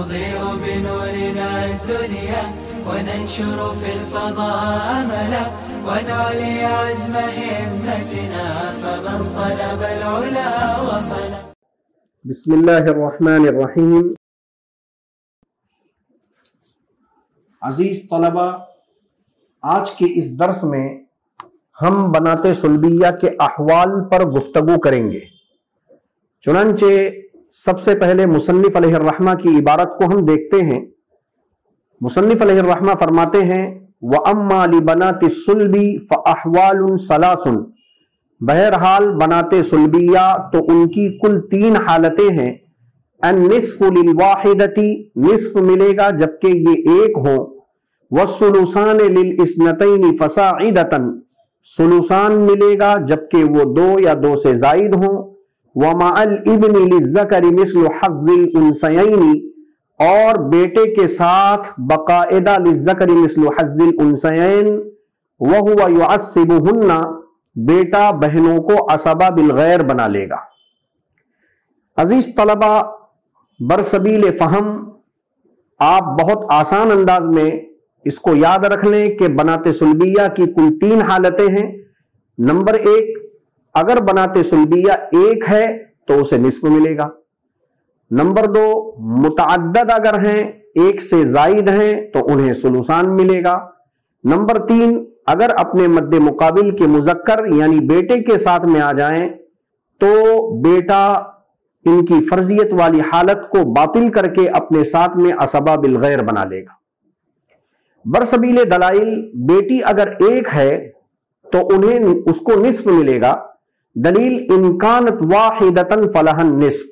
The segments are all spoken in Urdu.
نضيء بنورنا الدنيا وننشر في الفضاء أملا ونعلي عزم همتنا فمن طلب العلا وصل. بسم اللہ الرحمن الرحیم. عزیز طلبہ، آج کے اس درس میں ہم بنات سلبیہ کے احوال پر گفتگو کریں گے. چنانچہ سب سے پہلے مصنف علیہ الرحمہ کی عبارت کو ہم دیکھتے ہیں. مصنف علیہ الرحمہ فرماتے ہیں وَأَمَّا لِبَنَاتِ السُّلْبِ فَأَحْوَالٌ ثَلَاثٌ. بہرحال بنات سلبیہ تو ان کی کل 3 حالتیں ہیں. النصف للواحدۃ، نصف ملے گا جبکہ یہ ایک ہو. والثلثان للاثنتین فصاعدۃ، ثلثان ملے گا جبکہ وہ 2 یا 2 سے زائد ہوں. ومع الابن للذکر مثل حظ الانثیین، اور بیٹے کے ساتھ باقاعدہ للذکر مثل حظ الانثیین وہو یعصبہن، بیٹا بہنوں کو عصبہ بالغیر بنا لے گا. عزیز طلبہ، برسبیل فہم آپ بہت آسان انداز میں اس کو یاد رکھ لیں کہ بنات سلبیہ کی کل 3 حالتیں ہیں. نمبر 1، اگر بنات سلبیہ ایک ہے تو اسے نصف ملے گا. نمبر 2، متعدد اگر ہیں، ایک سے زائد ہیں، تو انہیں ثلثان ملے گا. نمبر 3، اگر اپنے مد مقابل کے مذکر یعنی بیٹے کے ساتھ میں آ جائیں تو بیٹا ان کی فرضیت والی حالت کو باطل کر کے اپنے ساتھ میں عصبہ بالغیر بنا لے گا. برسبیل دلائل، بیٹی اگر ایک ہے تو انہیں اس کو نصف ملے گا. دلیل ان کانت واحدۃ فلہا النصف،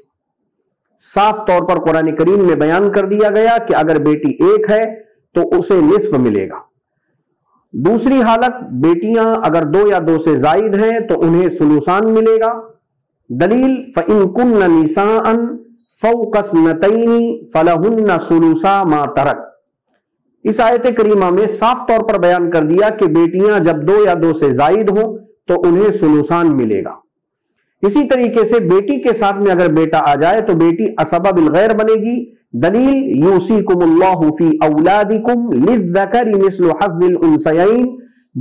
صاف طور پر قرآن کریم میں بیان کر دیا گیا کہ اگر بیٹی ایک ہے تو اسے نصف ملے گا. دوسری حالت، بیٹیاں اگر 2 یا 2 سے زائد ہیں تو انہیں ثلثان ملے گا. دلیل فَإِن كُنَّ نِسَاءً فَوْقَ اثْنَتَيْنِ فَلَهُنَّ ثُلُثَا مَا تَرَكَ. اس آیت کریمہ میں صاف طور پر بیان کر دیا کہ بیٹیاں جب 2 یا 2 سے زائد ہوں تو انہیں ثلثان ملے گا. اسی طریقے سے بیٹی کے ساتھ میں اگر بیٹا آ جائے تو بیٹی عصبہ بالغیر بنے گی. دلیل یوصیکم اللہ فی اولادکم للذکر مثل حظ الانثیین،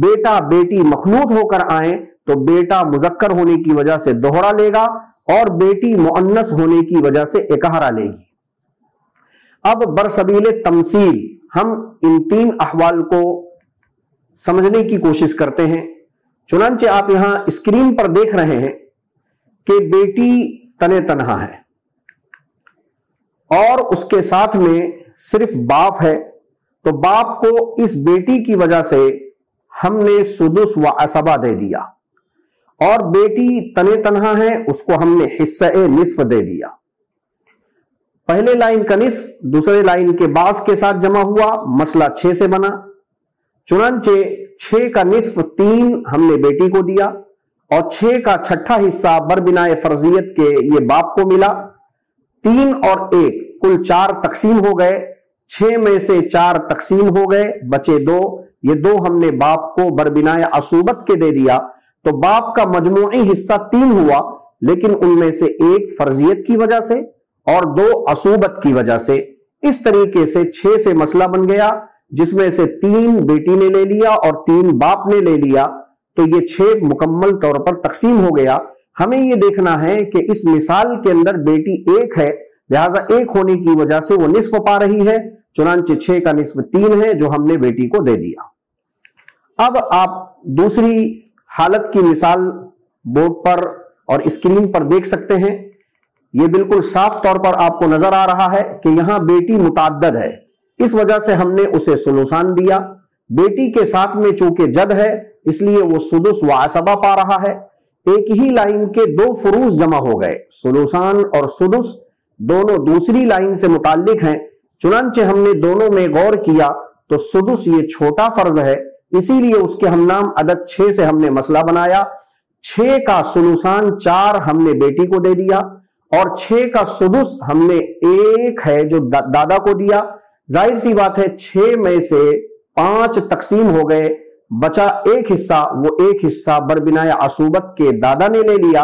بیٹا بیٹی مخلوط ہو کر آئیں تو بیٹا مذکر ہونے کی وجہ سے دوہرا لے گا اور بیٹی مؤنث ہونے کی وجہ سے اکہرا لے گی. اب برسبیل تمثیل ہم ان 3 احوال کو سمجھنے کی کوشش کرتے ہیں. چنانچہ آپ یہاں اسکرین پر دیکھ رہے ہیں کہ بیٹی تنے تنہا ہے اور اس کے ساتھ میں صرف باپ ہے، تو باپ کو اس بیٹی کی وجہ سے ہم نے سدس و عصبہ دے دیا، اور بیٹی تنے تنہا ہے، اس کو ہم نے حصہ نصف دے دیا. پہلے لائن کا نصف دوسرے لائن کے بعض کے ساتھ جمع ہوا، مسئلہ 6 سے بنا. چنانچہ 6 کا نصف 3 ہم نے بیٹی کو دیا اور 6 کا چھٹا حصہ بربنائے فرضیت کے یہ باپ کو ملا. 3 اور 1 کل 4 تقسیم ہو گئے، 6 میں سے 4 تقسیم ہو گئے، بچے 2. یہ 2 ہم نے باپ کو بربنائے عصوبت کے دے دیا، تو باپ کا مجموعی حصہ 3 ہوا، لیکن ان میں سے 1 فرضیت کی وجہ سے اور 2 عصوبت کی وجہ سے. اس طریقے سے 6 سے مسئلہ بن گیا، جس میں سے 3 بیٹی نے لے لیا اور 3 باپ نے لے لیا، تو یہ 6 مکمل طور پر تقسیم ہو گیا. ہمیں یہ دیکھنا ہے کہ اس مثال کے اندر بیٹی 1 ہے، لہذا 1 ہونے کی وجہ سے وہ نصف پا رہی ہے. چنانچہ 6 کا نصف 3 ہے جو ہم نے بیٹی کو دے دیا. اب آپ دوسری حالت کی مثال بورڈ پر اور اسکرین پر دیکھ سکتے ہیں. یہ بالکل صاف طور پر آپ کو نظر آ رہا ہے کہ یہاں بیٹی متعدد ہے، اس وجہ سے ہم نے اسے ثلثان دیا. بیٹی کے ساتھ میں چونکہ جد ہے اس لیے وہ سدس و عصبہ پا رہا ہے. ایک ہی لائن کے 2 فروض جمع ہو گئے، ثلثان اور سدس دونوں دوسری لائن سے متعلق ہیں. چنانچہ ہم نے دونوں میں غور کیا تو سدس یہ چھوٹا فرض ہے، اسی لیے اس کے ہم نام عدد 6 سے ہم نے مسئلہ بنایا. 6 کا ثلثان 4 ہم نے بیٹی کو دے دیا اور 6 کا سدس ہم نے 1 ہے جو دادا کو دیا. ظاہر سی بات ہے 6 میں سے 5 تقسیم ہو گئے، بچا 1 حصہ، وہ 1 حصہ بربنائے عصوبت کے دادا نے لے لیا.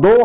2